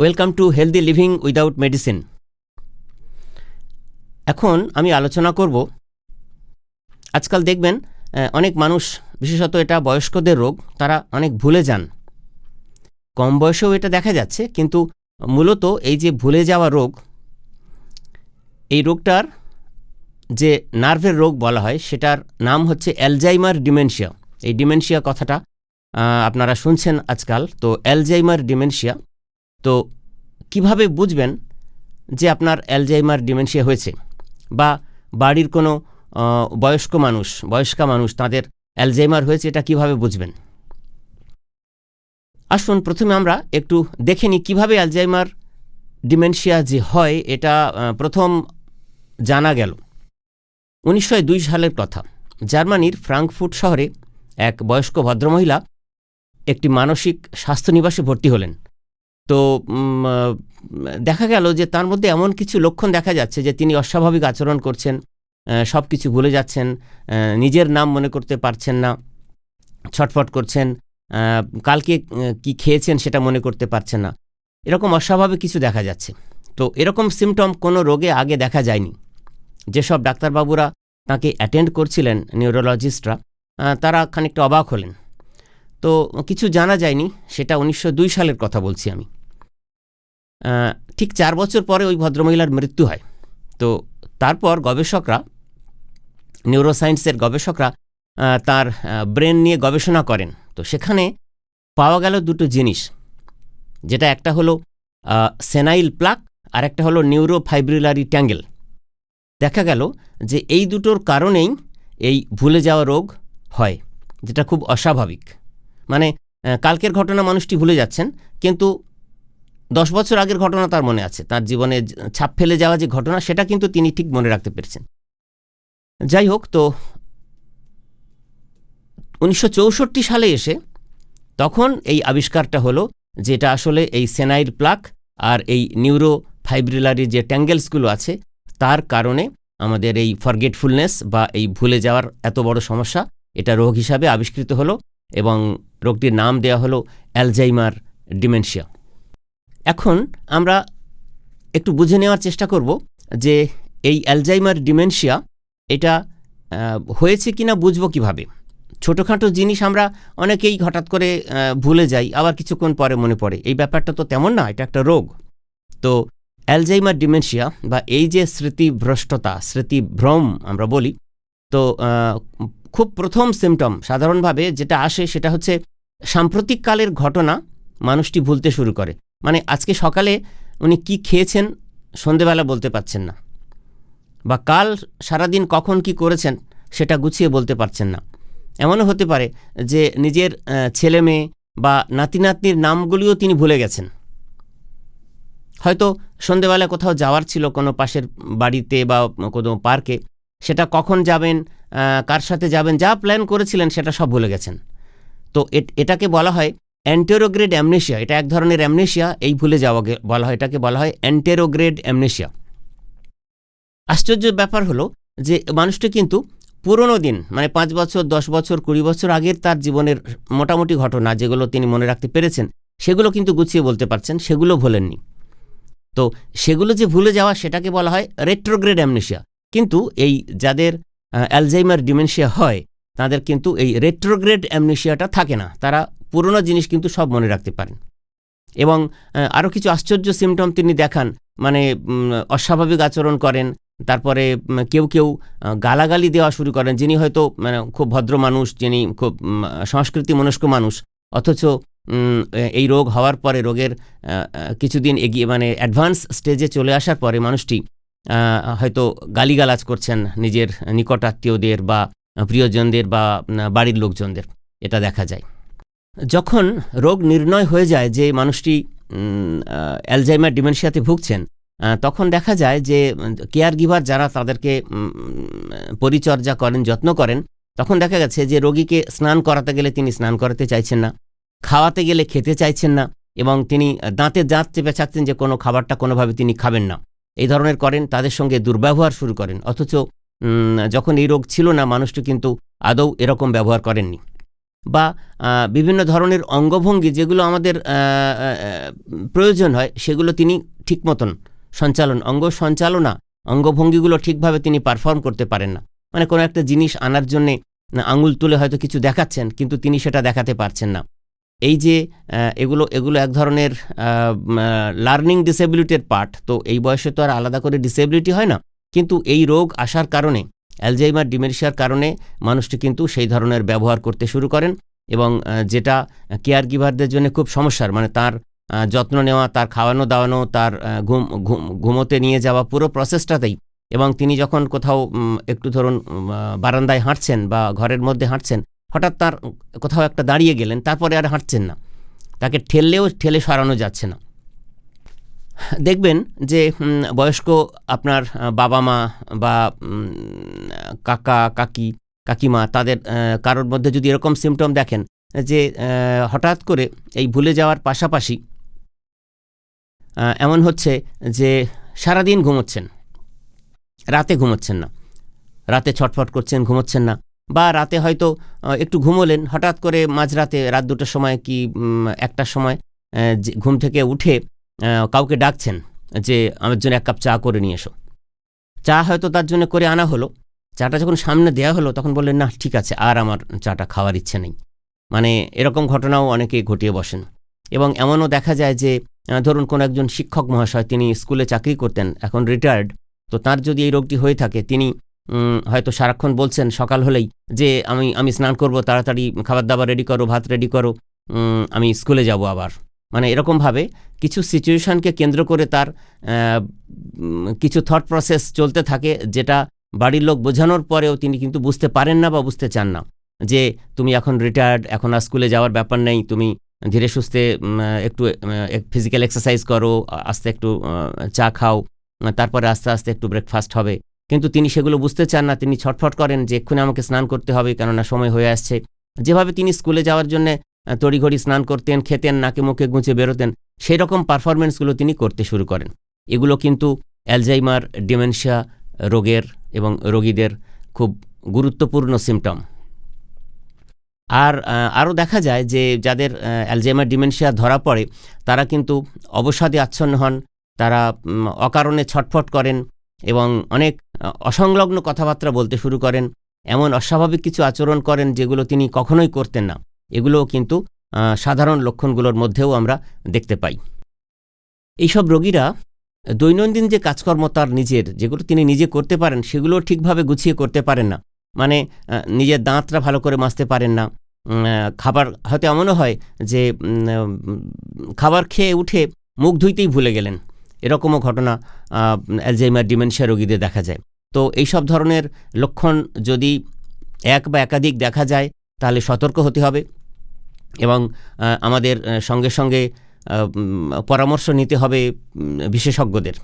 Welcome to healthy living without medicine. এখন আমি আলোচনা করব, আজকাল দেখবেন অনেক মানুষ, বিশেষত এটা বয়স্কদের রোগ, তারা অনেক ভুলে যান। কম বয়সেও এটা দেখা যাচ্ছে, কিন্তু মূলত এই যে ভুলে যাওয়া রোগ, এই রোগটার যে নার্ভের রোগ বলা হয়, সেটার নাম হচ্ছে অ্যালজাইমার ডিমেনশিয়া। এই ডিমেনশিয়া কথাটা আপনারা শুনছেন আজকাল। তো অ্যালজাইমার ডিমেনশিয়া, তো কিভাবে বুঝবেন যে আপনার অ্যালজাইমার ডিমেনশিয়া হয়েছে, বা বাড়ির কোনো বয়স্কা মানুষ তাদের অ্যালজাইমার হয়েছে, এটা কিভাবে বুঝবেন? আসুন প্রথমে আমরা একটু দেখে নিই কীভাবে অ্যালজাইমার ডিমেনশিয়া যে হয় এটা প্রথম জানা গেল। 1902 সালের কথা। জার্মানির ফ্রাঙ্কফুর্ট শহরে এক বয়স্ক ভদ্রমহিলা একটি মানসিক স্বাস্থ্য নিবাসে ভর্তি হলেন। তো দেখা গেল যে তার মধ্যে এমন কিছু লক্ষণ দেখা যাচ্ছে যে তিনি অস্বাভাবিক আচরণ করছেন, সব কিছু ভুলে যাচ্ছেন, নিজের নাম মনে করতে পারছেন না, ছটফট করছেন, কালকে কি খেয়েছেন সেটা মনে করতে পারছেন না, এরকম অস্বাভাবিক কিছু দেখা যাচ্ছে। তো এরকম সিমটম কোনো রোগে আগে দেখা যায়নি। যেসব ডাক্তারবাবুরা তাকে অ্যাটেন্ড করছিলেন, নিউরোলজিস্টরা, তারা খানিকটা অবাক হলেন। তো কিছু জানা যায়নি, সেটা 1902 সালের কথা বলছি আমি। ঠিক 4 বছর পরে ওই ভদ্রমহিলার মৃত্যু হয়। তো তারপর গবেষকরা, নিউরোসায়েন্সের গবেষকরা তার ব্রেন নিয়ে গবেষণা করেন। তো সেখানে পাওয়া গেল দুটো জিনিস, যেটা একটা হলো সেনাইল প্লাক আর একটা হলো নিউরোফাইব্রিলারি ট্যাঙ্গেল। দেখা গেল যে এই দুটোর কারণেই এই ভুলে যাওয়া রোগ হয়, যেটা খুব অস্বাভাবিক। মানে কালকের ঘটনা মানুষটি ভুলে যাচ্ছেন, কিন্তু 10 বছর আগের ঘটনা তার মনে আছে, তার জীবনে ছাপ ফেলে যাওয়া যে ঘটনা, সেটা কিন্তু তিনি ঠিক মনে রাখতে পেরেছেন। যাই হোক, তো 1964 সালে এসে তখন এই আবিষ্কারটা হলো, যেটা আসলে এই সেনাইল প্লাক আর এই নিউরোফাইব্রিলারি যে ট্যাঙ্গেলসগুলো আছে, তার কারণে আমাদের এই ফরগেটফুলনেস বা এই ভুলে যাওয়ার এত বড় সমস্যা, এটা রোগ হিসাবে আবিষ্কৃত হলো এবং রোগটির নাম দেওয়া হলো অ্যালজাইমার ডিমেনশিয়া। এখন আমরা একটু বুঝে নেওয়ার চেষ্টা করব যে এই অ্যালজাইমার ডিমেনশিয়া এটা হয়েছে কিনা বুঝবো কিভাবে। ছোটোখাটো জিনিস আমরা অনেকেই হঠাৎ করে ভুলে যাই, আবার কিছুক্ষণ পরে মনে পড়ে। এই ব্যাপারটা তো তেমন না, এটা একটা রোগ। তো অ্যালজাইমার ডিমেনশিয়া বা এই যে স্মৃতিভ্রষ্টতা, স্মৃতিভ্রম আমরা বলি, তো খুব প্রথম সিমটম সাধারণভাবে যেটা আসে সেটা হচ্ছে সাম্প্রতিককালের ঘটনা মানুষটি ভুলতে শুরু করে। মানে আজকে সকালে উনি কি খেয়েছেন সন্ধেবেলা বলতে পারছেন না, বা কাল সারাদিন কখন কি করেছেন সেটা গুছিয়ে বলতে পারছেন না। এমনও হতে পারে যে নিজের ছেলে মেয়ে বা নাতি নাতনির নামগুলিও তিনি ভুলে গেছেন। হয়তো সন্ধেবেলা কোথাও যাওয়ার ছিল, কোনো পাশের বাড়িতে বা কোনো পার্কে, সেটা কখন যাবেন, কার সাথে যাবেন, যা প্ল্যান করেছিলেন সেটা সব ভুলে গেছেন। তো এটাকে বলা হয় অ্যান্টেরোগ্রেড অ্যামনেশিয়া। এটা এক ধরনের অ্যামনেশিয়া, এই ভুলে যাওয়াকে বলা হয়, এটাকে বলা হয় অ্যান্টেরোগ্রেড অ্যামনেশিয়া। আশ্চর্যের ব্যাপার হলো যে মানুষটি কিন্তু পুরনো দিন, মানে 5 বছর, 10 বছর, 20 বছর আগের তার জীবনের মোটামুটি ঘটনা যেগুলো তিনি মনে রাখতে পেরেছেন, সেগুলো কিন্তু গুছিয়ে বলতে পারছেন, সেগুলো ভোলেননি। তো সেগুলো যে ভুলে যাওয়া, সেটাকে বলা হয় রেট্রোগ্রেড অ্যামনেশিয়া। কিন্তু এই যাদের অ্যালজাইমার ডিমেনশিয়া হয়, তাদের কিন্তু এই রেট্রোগ্রেড অ্যামনেশিয়াটা থাকে না, তারা পুরনো জিনিস কিন্তু সব মনে রাখতে পারেন। এবং আরও কিছু আশ্চর্য সিমটম তিনি দেখান, মানে অস্বাভাবিক আচরণ করেন। তারপরে কেউ কেউ গালাগালি দেওয়া শুরু করেন, যিনি হয়তো মানে খুব ভদ্র মানুষ, যিনি খুব সংস্কৃতি মনস্ক মানুষ, অথচ এই রোগ হওয়ার পরে, রোগের কিছুদিন এগিয়ে, মানে অ্যাডভান্স স্টেজে চলে আসার পরে মানুষটি হয়তো গালিগালাজ করছেন নিজের নিকট আত্মীয়দের বা প্রিয়জনদের বা বাড়ির লোকজনদের, এটা দেখা যায়। যখন রোগ নির্ণয় হয়ে যায় যে মানুষটি অ্যালজাইমার ডিমেনশিয়াতে ভুগছেন, তখন দেখা যায় যে কেয়ার গিভার যারা তাদেরকে পরিচর্যা করেন, যত্ন করেন, তখন দেখা গেছে যে রোগীকে স্নান করাতে গেলে তিনি স্নান করাতে চাইছেন না, খাওয়াতে গেলে খেতে চাইছেন না, এবং তিনি দাঁতে দাঁত চেপে থাকতেন যে কোনো খাবারটা কোনোভাবে তিনি খাবেন না, এই ধরনের করেন। তাদের সঙ্গে দুর্ব্যবহার শুরু করেন, অথচ যখন এই রোগ ছিল না, মানুষটি কিন্তু আদৌ এরকম ব্যবহার করেননি। বা বিভিন্ন ধরনের অঙ্গভঙ্গি যেগুলো আমাদের প্রয়োজন হয় সেগুলো তিনি ঠিক মতন সঞ্চালনা অঙ্গভঙ্গিগুলো ঠিকভাবে তিনি পারফর্ম করতে পারেন না। মানে কোনো একটা জিনিস আনার জন্যে আঙুল তুলে হয়তো কিছু দেখাচ্ছেন, কিন্তু তিনি সেটা দেখাতে পারছেন না। এই যে এগুলো এক ধরনের লার্নিং ডিসেবিলিটির পার্ট। তো এই বয়সে তো আর আলাদা করে ডিসেবিলিটি হয় না, কিন্তু এই রোগ আসার কারণে, অ্যালজাইমার ডিমেনশিয়ার কারণে মানুষটি কিন্তু সেই ধরনের ব্যবহার করতে শুরু করেন, এবং যেটা কেয়ার গিভারদের জন্য খুব সমস্যার, মানে তার যত্ন নেওয়া, তার খাওয়ানো দাওয়ানো, তার ঘুমোতে নিয়ে যাওয়া পুরো প্রসেসটাতেই। এবং তিনি যখন কোথাও একটু ধরুন বারান্দায় হাঁটছেন বা ঘরের মধ্যে হাঁটছেন, হঠাৎ তার কোথাও একটা দাঁড়িয়ে গেলেন, তারপরে আর হাঁটছেন না, তাকে ঠেলে সরানো যাচ্ছে না। দেখবেন যে বয়স্ক আপনার বাবা মা বা কাকা কাকি কাকিমা, তাদের কারোর মধ্যে যদি এরকম সিমটম দেখেন যে হঠাৎ করে এই ভুলে যাওয়ার পাশাপাশি এমন হচ্ছে যে সারাদিন ঘুমোচ্ছেন, রাতে ঘুমোচ্ছেন না, রাতে ছটফট করছেন, ঘুমোচ্ছেন না, বা রাতে হয়তো একটু ঘুমোলেন, হঠাৎ করে মাঝরাতে রাত 2টার সময় কি 1টার সময় ঘুম থেকে উঠে কাউকে ডাকছেন যে আমার জন্য 1 কাপ চা করে নিয়ে এসো। চা হয়তো তার জন্য করে আনা হলো, চাটা যখন সামনে দেওয়া হলো তখন বললেন না ঠিক আছে, আর আমার চাটা খাওয়ার ইচ্ছে নেই। মানে এরকম ঘটনাও অনেকে ঘটিয়ে বসেন। এবং এমনও দেখা যায় যে ধরুন কোনো একজন শিক্ষক মহাশয়, তিনি স্কুলে চাকরি করতেন, এখন রিটায়ার্ড, তো তার যদি এই রোগটি হয়ে থাকে, তিনি হয়তো সারাক্ষণ বলছেন সকাল হলেই যে আমি স্নান করব, তাড়াতাড়ি খাবার দাবার রেডি করো, ভাত রেডি করো, আমি স্কুলে যাব আবার। মানে এরকমভাবে কিছু সিচুয়েশনকে কেন্দ্র করে তার কিছু থট প্রসেস চলতে থাকে, যেটা বাড়ির লোক বোঝানোর পরেও তিনি কিন্তু বুঝতে পারেন না বা বুঝতে চান না, যে তুমি এখন রিটায়ার্ড, এখন আর স্কুলে যাওয়ার ব্যাপার নেই, তুমি ধীরে সুস্থে একটু ফিজিক্যাল এক্সারসাইজ করো, আস্তে একটু চা খাও, তারপরে আস্তে আস্তে একটু ব্রেকফাস্ট হবে। কিন্তু তিনি সেগুলো বুঝতে চান না, তিনি ছটফট করেন যে এক্ষুনি আমাকে স্নান করতে হবে, কেননা সময় হয়ে আসছে। যেভাবে তিনি স্কুলে যাওয়ার জন্য তড়িঘড়ি স্নান করতেন, খেতেন, নাকে মুখে গুঁজে বেরোতেন, সেই রকম পারফরমেন্সগুলো তিনি করতে শুরু করেন। এগুলো কিন্তু অ্যালজাইমার ডিমেনশিয়া রোগের এবং রোগীদের খুব গুরুত্বপূর্ণ সিমটম। আর আরও দেখা যায় যে যাদের অ্যালজাইমার ডিমেনশিয়া ধরা পড়ে, তারা কিন্তু অবসাদে আচ্ছন্ন হন, তারা অকারণে ছটফট করেন এবং অনেক অসংলগ্ন কথাবার্তা বলতে শুরু করেন, এমন অস্বাভাবিক কিছু আচরণ করেন যেগুলো তিনি কখনোই করতেন না। এগুলোও কিন্তু সাধারণ লক্ষণগুলোর মধ্যেও আমরা দেখতে পাই। এইসব রোগীরা দৈনন্দিন যে কাজকর্ম তার নিজের, যেগুলো তিনি নিজে করতে পারেন, সেগুলো ঠিকভাবে গুছিয়ে করতে পারেন না। মানে নিজের দাঁতটা ভালো করে মাজতে পারেন না, খাবার হয়তো এমনও হয় যে খাবার খেয়ে উঠে মুখ ধুইতেই ভুলে গেলেন, এরকমও ঘটনা অ্যালজাইমার ডিমেনশিয়া রোগীদের দেখা যায়। তো এইসব ধরনের লক্ষণ যদি এক বা একাধিক দেখা যায়, তাহলে সতর্ক হতে হবে এবং আমাদের সঙ্গে সঙ্গে পরামর্শ নিতে হবে বিশেষজ্ঞদের।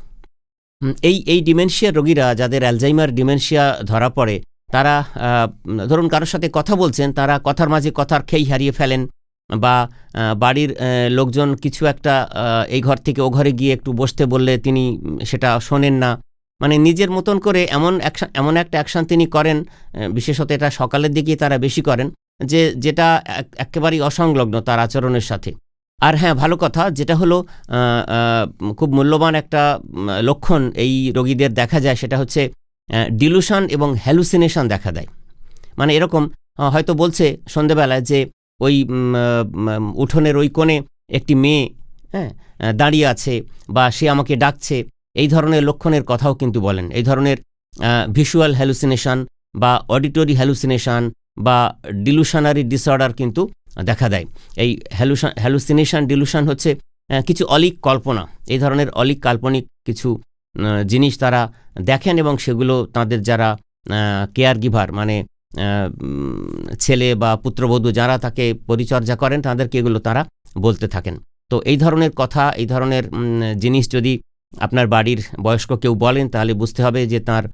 এই ডিমেনশিয়া রোগীরা, যাদের অ্যালজাইমার ডিমেনশিয়া ধরা পড়ে, তারা ধরুন কারোর সাথে কথা বলছেন, তারা কথার মাঝে কথার খেই হারিয়ে ফেলেন, বা বাড়ির লোকজন কিছু একটা এই ঘর থেকে ও ঘরে গিয়ে একটু বসতে বললে তিনি সেটা শোনেন না। মানে নিজের মতন করে এমন একটা অ্যাকশান তিনি করেন, বিশেষত এটা সকালের দিকে তারা বেশি করেন, যেটা একেবারেই অসংলগ্ন তার আচরণের সাথে। আর হ্যাঁ, ভালো কথা যেটা হলো খুব মূল্যবান একটা লক্ষণ এই রোগীদের দেখা যায়, সেটা হচ্ছে ডিলুশন এবং হ্যালুসিনেশন দেখা দেয়। মানে এরকম হয়তো বলছে সন্ধেবেলায় যে ওই উঠোনের ওই কোণে একটি মেয়ে দাঁড়িয়ে আছে, বা সে আমাকে ডাকছে, এই ধরনের লক্ষণের কথাও কিন্তু বলেন। এই ধরনের ভিজুয়াল হ্যালুসিনেশন বা অডিটরি হ্যালুসিনেশন বা ডিলুশনারি ডিসঅর্ডার কিন্তু দেখা দেয়। এই হ্যালুসিনেশন ডিলুশন হচ্ছে কিছু অলিক কল্পনা, এই ধরনের অলিক কাল্পনিক কিছু জিনিস তারা দেখেন, এবং সেগুলো তাদের যারা কেয়ার গিভার, মানে ছেলে বা পুত্রবধূ যারা তাকে পরিচর্যা করেন, তাদেরকে এগুলো তারা বলতে থাকেন। তো এই ধরনের কথা, এই ধরনের জিনিস যদি আপনার বাড়ির বয়স্ক কেউ বলেন, তাহলে বুঝতে হবে যে তার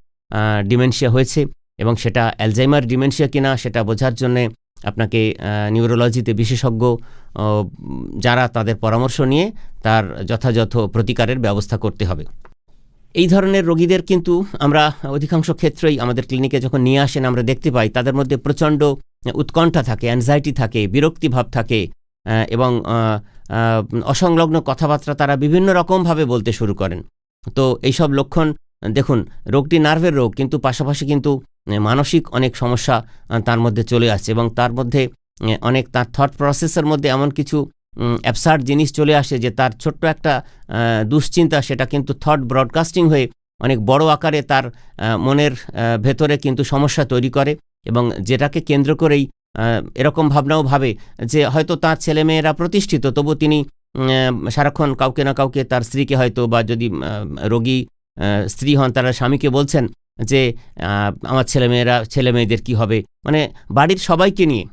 ডিমেনশিয়া হয়েছে, এবং সেটা অ্যালজাইমার ডিমেনশিয়া কিনা সেটা বোঝার জন্যে আপনাকে নিউরোলজিতে বিশেষজ্ঞ যারা, তাদের পরামর্শ নিয়ে তার যথাযথ প্রতিকারের ব্যবস্থা করতে হবে। এই ধরনের রোগীদের কিন্তু আমরা অধিকাংশ ক্ষেত্রেই আমাদের ক্লিনিকে যখন নিয়ে আসেন, আমরা দেখতে পাই তাদের মধ্যে প্রচণ্ড উৎকণ্ঠা থাকে, অ্যাংজাইটি থাকে, বিরক্তিভাব থাকে এবং অসংলগ্ন কথাবার্তা তারা বিভিন্ন রকমভাবে বলতে শুরু করেন। তো এইসব লক্ষণ, দেখুন, রোগটি নার্ভের রোগ, কিন্তু পাশাপাশি কিন্তু মানসিক অনেক সমস্যা তার মধ্যে চলে আসছে এবং তার মধ্যে অনেক তার থট প্রসেসের মধ্যে এমন কিছু অ্যাবসার্ড জিনিস চলে আসে যে তার ছোট্ট একটা দুশ্চিন্তা, সেটা কিন্তু থট ব্রডকাস্টিং হয়ে অনেক বড় আকারে তার মনের ভেতরে কিন্তু সমস্যা তৈরি করে এবং যেটাকে কেন্দ্র করেই এরকম ভাবনাও ভাবে যে হয়তো তার ছেলেমেয়েরা প্রতিষ্ঠিত, তবু তিনি সারাক্ষণ কাউকে না কাউকে, তার স্ত্রীকে হয়তো, বা যদি রোগী স্ত্রী হন তারা স্বামীকে বলছেন যে আমার ছেলে মেয়েদের কী হবে, মানে বাড়ির সবাইকে নিয়ে,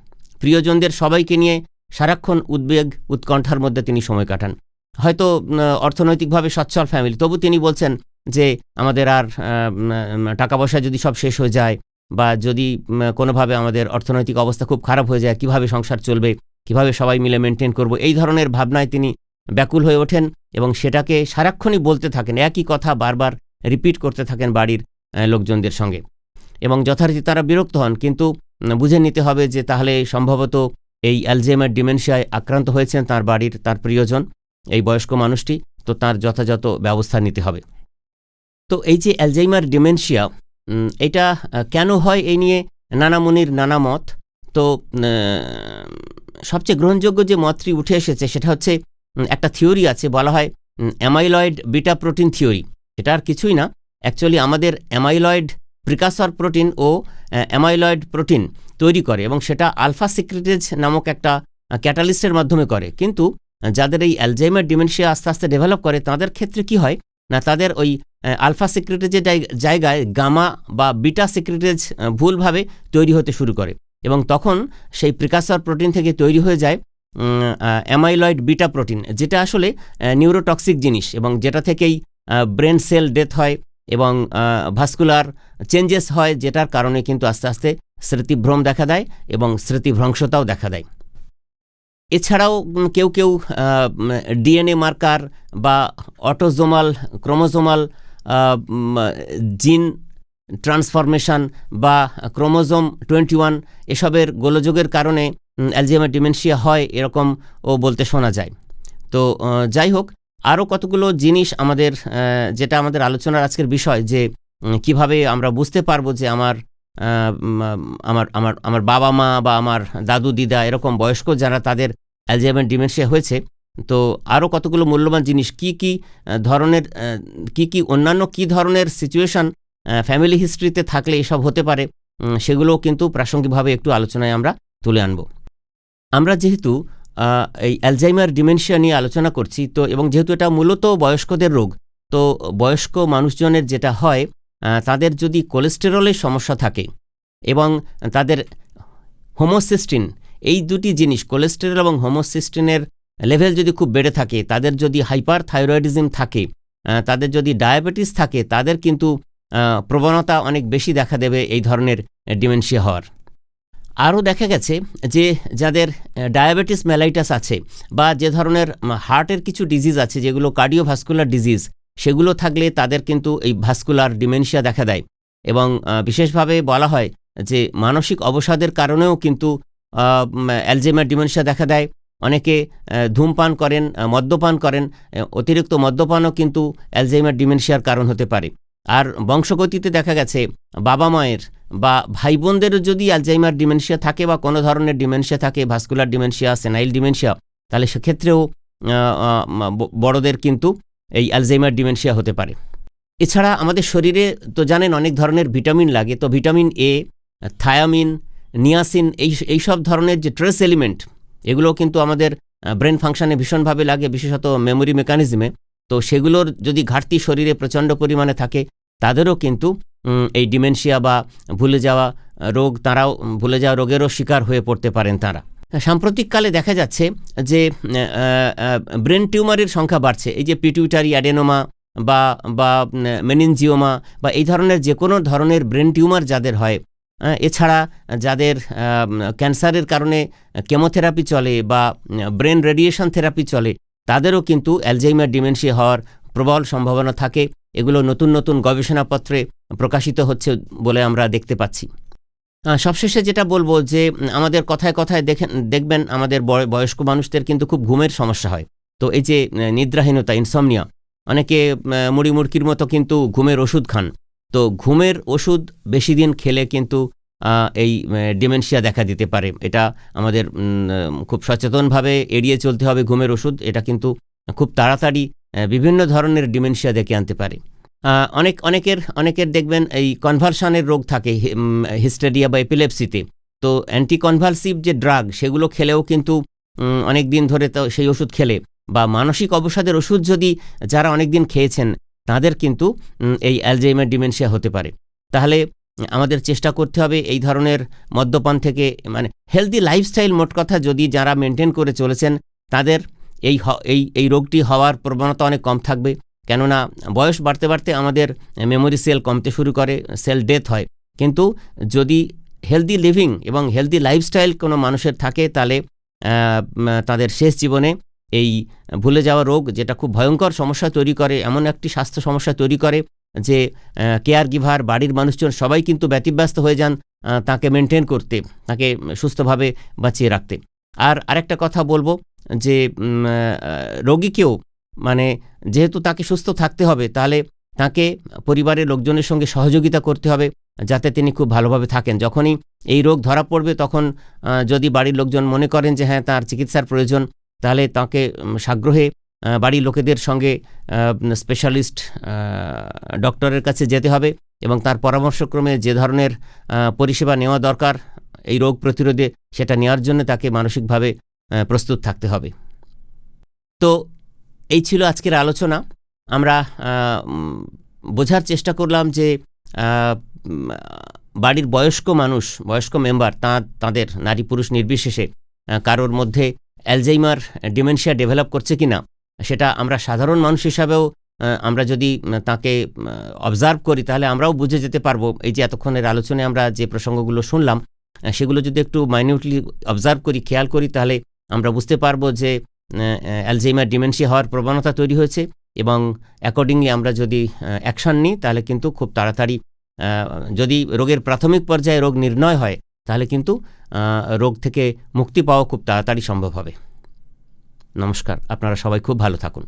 প্রিয়জনদের সবাইকে নিয়ে সারাক্ষণ উদ্বেগ উৎকণ্ঠার মধ্যে তিনি সময় কাটান। হয়তো অর্থনৈতিকভাবে সচ্ছল ফ্যামিলি, তবু তিনি বলছেন যে আমাদের আর টাকা পয়সা যদি সব শেষ হয়ে যায়, বা যদি কোনোভাবে আমাদের অর্থনৈতিক অবস্থা খুব খারাপ হয়ে যায়, কিভাবে সংসার চলবে, কিভাবে সবাই মিলে মেনটেন করব, এই ধরনের ভাবনায় তিনি ব্যাকুল হয়ে ওঠেন এবং সেটাকে সারাক্ষণই বলতে থাকেন, একই কথা বারবার রিপিট করতে থাকেন বাড়ির লোকজনদের সঙ্গে এবং যথারীতি তারা বিরক্ত হন। কিন্তু বুঝে নিতে হবে যে তাহলে সম্ভবত এই অ্যালজাইমার ডিমেনশিয়ায় আক্রান্ত হয়েছেন তার প্রিয়জন, এই বয়স্ক মানুষটি, তো তার যথাযথ ব্যবস্থা নিতে হবে। তো এই যে অ্যালজাইমার ডিমেনশিয়া, এটা কেন হয়, এই নিয়ে নানা মুনির নানা মত। তো সবচেয়ে গ্রহণযোগ্য যে মতটি উঠে এসেছে সেটা হচ্ছে, একটা থিওরি আছে, বলা হয় অ্যামাইলয়েড বিটা প্রোটিন থিওরি। এটা আর কিছুই না, অ্যাকচুয়ালি আমাদের অ্যামাইলয়েড প্রিকাসর প্রোটিন ও অ্যামাইলয়েড প্রোটিন তৈরি করে এবং সেটা আলফা সিক্রেটেজ নামক একটা ক্যাটালিস্টের মাধ্যমে করে। কিন্তু যাদের এই অ্যালজাইমার ডিমেনশিয়া আস্তে আস্তে ডেভেলপ করে, তাদের ক্ষেত্রে কি হয় না, তাদের ওই আলফা সিক্রেটেজের জায়গায় গামা বা বিটা সিক্রেটেজ ভুলভাবে তৈরি হতে শুরু করে এবং তখন সেই প্রিকাসর প্রোটিন থেকে তৈরি হয়ে যায় অ্যামাইলয়েড বিটা প্রোটিন, যেটা আসলে নিউরোটক্সিক জিনিস এবং যেটা থেকেই ব্রেন সেল ডেথ হয় এবং ভাস্কুলার চেঞ্জেস হয়, যেটার কারণে কিন্তু আস্তে আস্তে স্মৃতিভ্রম দেখা দেয় এবং স্মৃতিভ্রংশতাও দেখা দেয়। এছাড়াও কেউ কেউ ডিএনএ মার্কার বা অটোজোমাল ক্রোমোজোমাল জিন ট্রান্সফরমেশন বা ক্রোমোজোম 21 এসবের গোলযোগের কারণে অ্যালজাইমার ডিমেনশিয়া হয়, এরকমও বলতে শোনা যায়। তো যাই হোক, আরও কতগুলো জিনিস যেটা আমাদের আলোচনার আজকের বিষয়, যে কিভাবে আমরা বুঝতে পারবো যে আমার বাবা মা বা আমার দাদু দিদা এরকম বয়স্ক যারা, তাদের অ্যালজাইমার ডিমেনশিয়া হয়েছে। তো আরও কতগুলো মূল্যবান জিনিস, অন্যান্য কী ধরনের সিচুয়েশান ফ্যামিলি হিস্ট্রিতে থাকলে এসব হতে পারে, সেগুলোও কিন্তু প্রাসঙ্গিকভাবে একটু আলোচনায় আমরা তুলে আনব। আমরা যেহেতু এই অ্যালজাইমার ডিমেনশিয়া নিয়ে আলোচনা করছি, তো এবং যেহেতু এটা মূলত বয়স্কদের রোগ, তো বয়স্ক মানুষজনের যেটা হয়, তাদের যদি কোলেস্টেরলের সমস্যা থাকে এবং তাদের হোমোসিস্টিন, এই দুটি জিনিস, কোলেস্টেরল এবং হোমোসিস্টিনের লেভেল যদি খুব বেড়ে থাকে, তাদের যদি হাইপার থাইরয়েডিজম থাকে, তাদের যদি ডায়াবেটিস থাকে, তাদের কিন্তু প্রবণতা অনেক বেশি দেখা দেবে এই ধরনের ডিমেনশিয়া হওয়ার। আরও দেখা গেছে যে যাদের ডায়াবেটিস মেলাইটাস আছে বা যে ধরনের হার্টের কিছু ডিজিজ আছে, যেগুলো কার্ডিওভাস্কুলার ডিজিজ, সেগুলো থাকলে তাদের কিন্তু এই ভাস্কুলার ডিমেনশিয়া দেখা দেয় এবং বিশেষভাবে বলা হয় যে মানসিক অবসাদের কারণেও কিন্তু অ্যালজাইমার ডিমেনশিয়া দেখা দেয়। অনেকে ধূমপান করেন, মদ্যপান করেন, অতিরিক্ত মদ্যপানও কিন্তু অ্যালজাইমার ডিমেনশিয়ার কারণ হতে পারে। আর বংশগতিতে দেখা গেছে বাবা মায়ের বা ভাই বোনদেরও যদি অ্যালজাইমার ডিমেনশিয়া থাকে বা কোনো ধরনের ডিমেনশিয়া থাকে, ভাস্কুলার ডিমেনশিয়া, সেনাইল ডিমেনশিয়া, তাহলে সেক্ষেত্রেও বড়দের কিন্তু এই অ্যালজাইমার ডিমেনশিয়া হতে পারে। এছাড়া আমাদের শরীরে তো জানেন অনেক ধরনের ভিটামিন লাগে, তো ভিটামিন এ, থায়ামিন, নিয়াসিন, এই সব ধরনের যে ট্রেস এলিমেন্ট, এগুলো কিন্তু আমাদের ব্রেন ফাংশনে ভীষণভাবে লাগে, বিশেষত মেমোরি মেকানিজমে। তো সেগুলোর যদি ঘাটতি শরীরে প্রচণ্ড পরিমাণে থাকে, তাদেরও কিন্তু এই ডিমেনশিয়া বা ভুলে যাওয়া রোগেরও শিকার হয়ে পড়তে পারেন তারা। সাম্প্রতিককালে দেখা যাচ্ছে যে ব্রেন টিউমারের সংখ্যা বাড়ছে। এই যে পিটুইটারি অ্যাডেনোমা বা মেনিনজিওমা বা এই ধরনের যে কোনো ধরনের ব্রেন টিউমার যাদের হয়, এছাড়া যাদের ক্যান্সারের কারণে কেমোথেরাপি চলে বা ব্রেন রেডিয়েশন থেরাপি চলে, তাদেরও কিন্তু অ্যালজাইমার ডিমেনশিয়া হওয়ার প্রবল সম্ভাবনা থাকে। এগুলো নতুন নতুন গবেষণাপত্রে প্রকাশিত হচ্ছে বলে আমরা দেখতে পাচ্ছি। সবশেষে যেটা বলবো যে আমাদের কথায় কথায় দেখবেন আমাদের বয়স্ক মানুষদের কিন্তু খুব ঘুমের সমস্যা হয়। তো এই যে নিদ্রাহীনতা, ইনসমনিয়া, অনেকে মুড়ি মুড়কির মতো কিন্তু ঘুমের ওষুধ খান। তো ঘুমের ওষুধ বেশি দিন খেলে কিন্তু এই ডিমেনশিয়া দেখা দিতে পারে। এটা আমাদের খুব সচেতনভাবে এড়িয়ে চলতে হবে ঘুমের ওষুধ। এটা কিন্তু খুব তাড়াতাড়ি বিভিন্ন ধরনের ডিমেনশিয়া ডেকে আনতে পারে। অনেকের দেখবেন এই কনভালশনের রোগ থাকে হিস্টেরিয়া বা এপিলেপসিতে। তো অ্যান্টিকনভালসিভ যে ড্রাগ সেগুলো খেলেও কিন্তু অনেক দিন ধরে তো সেই ওষুধ খেলে বা মানসিক অবসাদের ওষুধ যদি যারা অনেক দিন খেয়েছেন তাদের কিন্তু এই অ্যালজাইমার ডিমেনশিয়া হতে পারে। তাহলে আমাদের চেষ্টা করতে হবে এই ধরনের মদ্যপান থেকে, মানে হেলদি লাইফস্টাইল, মোট কথা যদি যারা মেনটেন করে চলেছেন তাদের এই রোগটি হওয়ার প্রবণতা অনেক কম থাকবে। কেননা বয়স বাড়তে বাড়তে আমাদের মেমোরি সেল কমতে শুরু করে, সেল ডেথ হয়। কিন্তু যদি হেলদি লিভিং এবং হেলদি লাইফস্টাইল কোনো মানুষের থাকে তাহলে তাদের শেষ জীবনে এই ভুলে যাওয়া রোগ, যেটা খুব ভয়ঙ্কর সমস্যা তৈরি করে, এমন একটি স্বাস্থ্য সমস্যা তৈরি করে যে কেয়ার গিভার, বাড়ির মানুষজন সবাই কিন্তু ব্যতিব্যস্ত হয়ে যান তাকে মেনটেন করতে, তাকে সুস্থভাবে বাঁচিয়ে রাখতে। আর আরেকটা কথা বলবো যে রোগীকেও, মানে যেহেতু তাকে সুস্থ থাকতে হবে, তাহলে তাকে পরিবারের লোকজনের সঙ্গে সহযোগিতা করতে হবে যাতে তিনি খুব ভালোভাবে থাকেন। যখনই এই রোগ ধরা পড়বে তখন যদি বাড়ির লোকজন মনে করেন যে হ্যাঁ তার চিকিৎসার প্রয়োজন, তাহলে তাকে সাগ্রহে বাড়ির লোকেদের সঙ্গে স্পেশালিস্ট ডক্টরের কাছে যেতে হবে এবং তার পরামর্শক্রমে যে ধরনের পরিষেবা নেওয়া দরকার এই রোগ প্রতিরোধে, সেটা নেওয়ার জন্য তাকে মানসিকভাবে প্রস্তুত থাকতে হবে। তো এই ছিল আজকের আলোচনা। আমরা বোঝার চেষ্টা করলাম যে বাড়ির বয়স্ক মেম্বার, তাদের নারী পুরুষ নির্বিশেষে কারোর মধ্যে অ্যালজাইমার ডিমেনশিয়া ডেভেলপ করছে কিনা, সেটা আমরা সাধারণ মানুষ হিসাবেও আমরা যদি তাকে অবজার্ভ করি তাহলে আমরাও বুঝে যেতে পারবো। এই যে এতক্ষণের আলোচনায় আমরা যে প্রসঙ্গগুলো শুনলাম সেগুলো যদি একটু মাইনিউটলি অবজার্ভ করি, খেয়াল করি, তাহলে আমরা বুঝতে পারবো যে অ্যালজাইমার ডিমেনশিয়া হওয়ার প্রবণতা তৈরি হয়েছে এবং অ্যাকর্ডিংলি আমরা যদি অ্যাকশন নিই তাহলে কিন্তু খুব তাড়াতাড়ি, যদি রোগের প্রাথমিক পর্যায়ে রোগ নির্ণয় হয় তাহলে কিন্তু রোগ থেকে মুক্তি পাওয়া খুব তাড়াতাড়ি সম্ভব হবে। নমস্কার, আপনারা সবাই খুব ভালো থাকুন।